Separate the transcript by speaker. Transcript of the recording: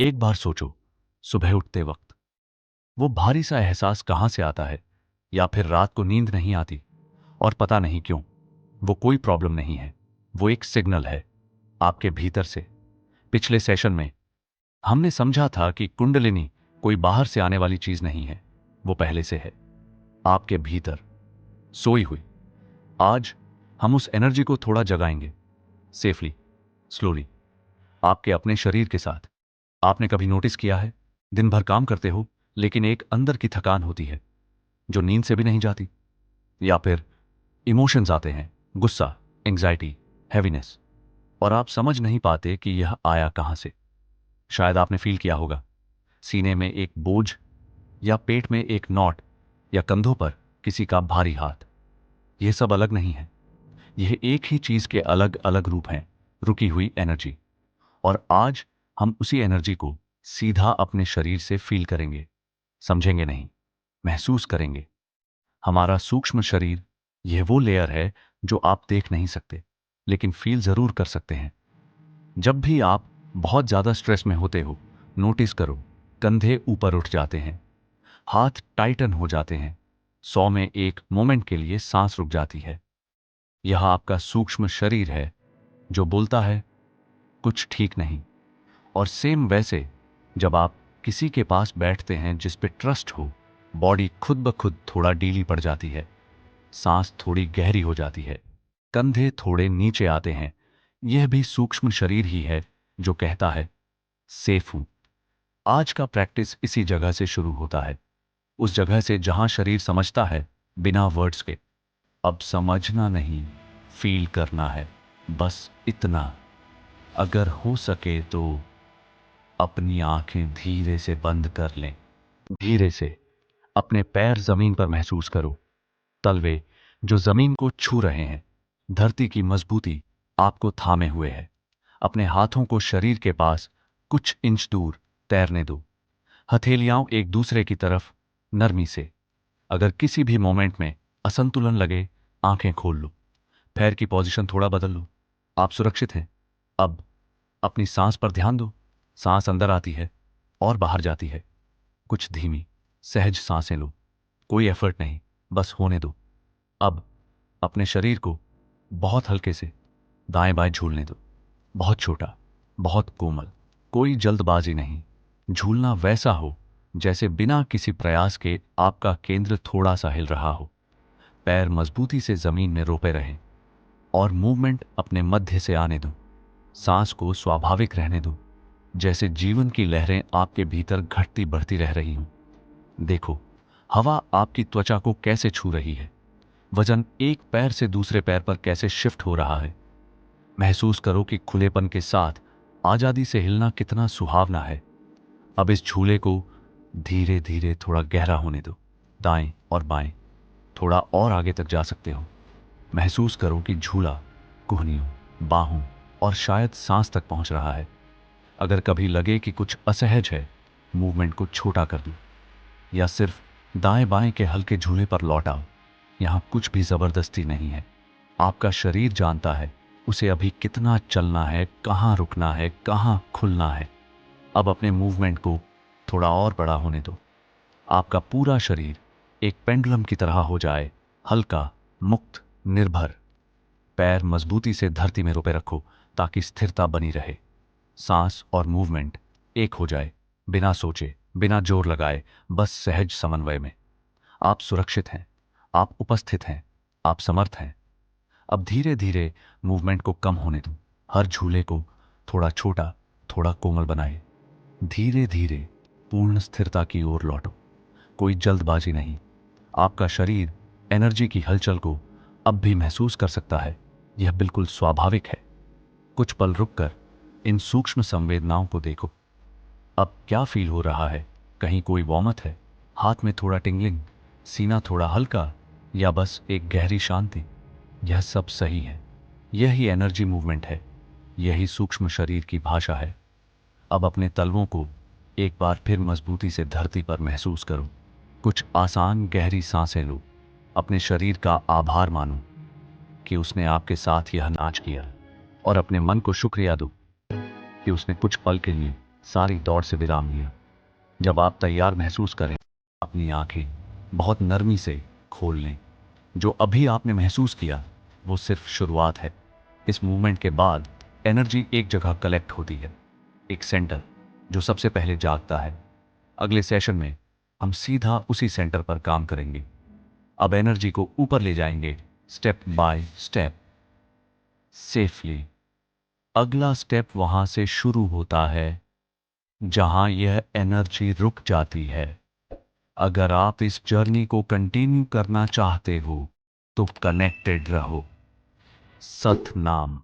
Speaker 1: एक बार सोचो, सुबह उठते वक्त वो भारी सा एहसास कहां से आता है? या फिर रात को नींद नहीं आती और पता नहीं क्यों? वो कोई प्रॉब्लम नहीं है, वो एक सिग्नल है आपके भीतर से। पिछले सेशन में हमने समझा था कि कुंडलिनी कोई बाहर से आने वाली चीज नहीं है, वो पहले से है, आपके भीतर सोई हुई। आज हम उस एनर्जी को थोड़ा जगाएंगे, सेफली, स्लोली, आपके अपने शरीर के साथ। आपने कभी नोटिस किया है, दिन भर काम करते हो लेकिन एक अंदर की थकान होती है जो नींद से भी नहीं जाती? या फिर इमोशंस आते हैं, गुस्सा, एंग्जाइटी, हैवीनेस, और आप समझ नहीं पाते कि यह आया कहां से? शायद आपने फील किया होगा, सीने में एक बोझ, या पेट में एक नॉट, या कंधों पर किसी का भारी हाथ। यह सब अलग नहीं है, यह एक ही चीज के अलग अलग रूप हैं, रुकी हुई एनर्जी। और आज हम उसी एनर्जी को सीधा अपने शरीर से फील करेंगे, समझेंगे नहीं, महसूस करेंगे। हमारा सूक्ष्म शरीर, यह वो लेयर है जो आप देख नहीं सकते लेकिन फील जरूर कर सकते हैं। जब भी आप बहुत ज्यादा स्ट्रेस में होते हो, नोटिस करो, कंधे ऊपर उठ जाते हैं, हाथ टाइटन हो जाते हैं, 100 में एक मोमेंट के लिए सांस रुक जाती है। यह आपका सूक्ष्म शरीर है जो बोलता है कुछ ठीक नहीं। और सेम वैसे, जब आप किसी के पास बैठते हैं जिस पे ट्रस्ट हो, बॉडी खुद ब खुद थोड़ा ढीली पड़ जाती है, सांस थोड़ी गहरी हो जाती है, कंधे थोड़े नीचे आते हैं। यह भी सूक्ष्म शरीर ही है जो कहता है सेफ हूं। आज का प्रैक्टिस इसी जगह से शुरू होता है, उस जगह से जहां शरीर समझता है बिना वर्ड्स के। अब समझना नहीं, फील करना है, बस इतना। अगर हो सके तो अपनी आंखें धीरे से बंद कर लें। धीरे से अपने पैर जमीन पर महसूस करो, तलवे जो जमीन को छू रहे हैं, धरती की मजबूती आपको थामे हुए है। अपने हाथों को शरीर के पास कुछ इंच दूर तैरने दो, हथेलियां एक दूसरे की तरफ, नरमी से। अगर किसी भी मोमेंट में असंतुलन लगे, आंखें खोल लो, पैर की पोजीशन थोड़ा बदल लो, आप सुरक्षित हैं। अब अपनी सांस पर ध्यान दो, सांस अंदर आती है और बाहर जाती है। कुछ धीमी, सहज सांसें लो, कोई एफर्ट नहीं, बस होने दो। अब अपने शरीर को बहुत हल्के से दाएं बाएं झूलने दो, बहुत छोटा, बहुत कोमल, कोई जल्दबाजी नहीं। झूलना वैसा हो जैसे बिना किसी प्रयास के आपका केंद्र थोड़ा सा हिल रहा हो, पैर मजबूती से जमीन में रोपे रहें, और मूवमेंट अपने मध्य से आने दो। सांस को स्वाभाविक रहने दो, जैसे जीवन की लहरें आपके भीतर घटती बढ़ती रह रही हूं। देखो, हवा आपकी त्वचा को कैसे छू रही है, वजन एक पैर से दूसरे पैर पर कैसे शिफ्ट हो रहा है। महसूस करो कि खुलेपन के साथ आजादी से हिलना कितना सुहावना है। अब इस झूले को धीरे धीरे थोड़ा गहरा होने दो, दाएं और बाएं, थोड़ा और आगे तक जा सकते हो। महसूस करो कि झूला कुहनियों, बाहों और शायद सांस तक पहुंच रहा है। अगर कभी लगे कि कुछ असहज है, मूवमेंट को छोटा कर दो, या सिर्फ दाएं बाएं के हल्के झूले पर लौट आओ। यहां कुछ भी जबरदस्ती नहीं है, आपका शरीर जानता है उसे अभी कितना चलना है, कहां रुकना है, कहां खुलना है। अब अपने मूवमेंट को थोड़ा और बड़ा होने दो, आपका पूरा शरीर एक पेंडुलम की तरह हो जाए, हल्का, मुक्त, निर्भर। पैर मजबूती से धरती में रोपे रखो ताकि स्थिरता बनी रहे। सांस और मूवमेंट एक हो जाए, बिना सोचे, बिना जोर लगाए, बस सहज समन्वय में। आप सुरक्षित हैं, आप उपस्थित हैं, आप समर्थ हैं। अब धीरे धीरे मूवमेंट को कम होने दो, हर झूले को थोड़ा छोटा, थोड़ा कोमल बनाए। धीरे धीरे पूर्ण स्थिरता की ओर लौटो, कोई जल्दबाजी नहीं। आपका शरीर एनर्जी की हलचल को अब भी महसूस कर सकता है, यह बिल्कुल स्वाभाविक है। कुछ पल रुककर इन सूक्ष्म संवेदनाओं को देखो। अब क्या फील हो रहा है? कहीं कोई वॉर्मथ है, हाथ में थोड़ा टिंगलिंग, सीना थोड़ा हल्का, या बस एक गहरी शांति? यह सब सही है, यही एनर्जी मूवमेंट है, यही सूक्ष्म शरीर की भाषा है। अब अपने तलवों को एक बार फिर मजबूती से धरती पर महसूस करो, कुछ आसान गहरी सांसें लो, अपने शरीर का आभार मानो कि उसने आपके साथ यह नाच किया, और अपने मन को शुक्रिया दो कि उसने कुछ पल के लिए सारी दौड़ से विराम लिया। जब आप तैयार महसूस करें, अपनी आंखें बहुत नरमी से खोल लें। जो अभी आपने महसूस किया वो सिर्फ शुरुआत है। इस मूवमेंट के बाद एनर्जी एक जगह कलेक्ट होती है, एक सेंटर जो सबसे पहले जागता है। अगले सेशन में हम सीधा उसी सेंटर पर काम करेंगे। अब एनर्जी को ऊपर ले जाएंगे, स्टेप बाय स्टेप, सेफली। अगला स्टेप वहां से शुरू होता है जहां यह एनर्जी रुक जाती है। अगर आप इस जर्नी को कंटिन्यू करना चाहते हो तो कनेक्टेड रहो। सतनाम।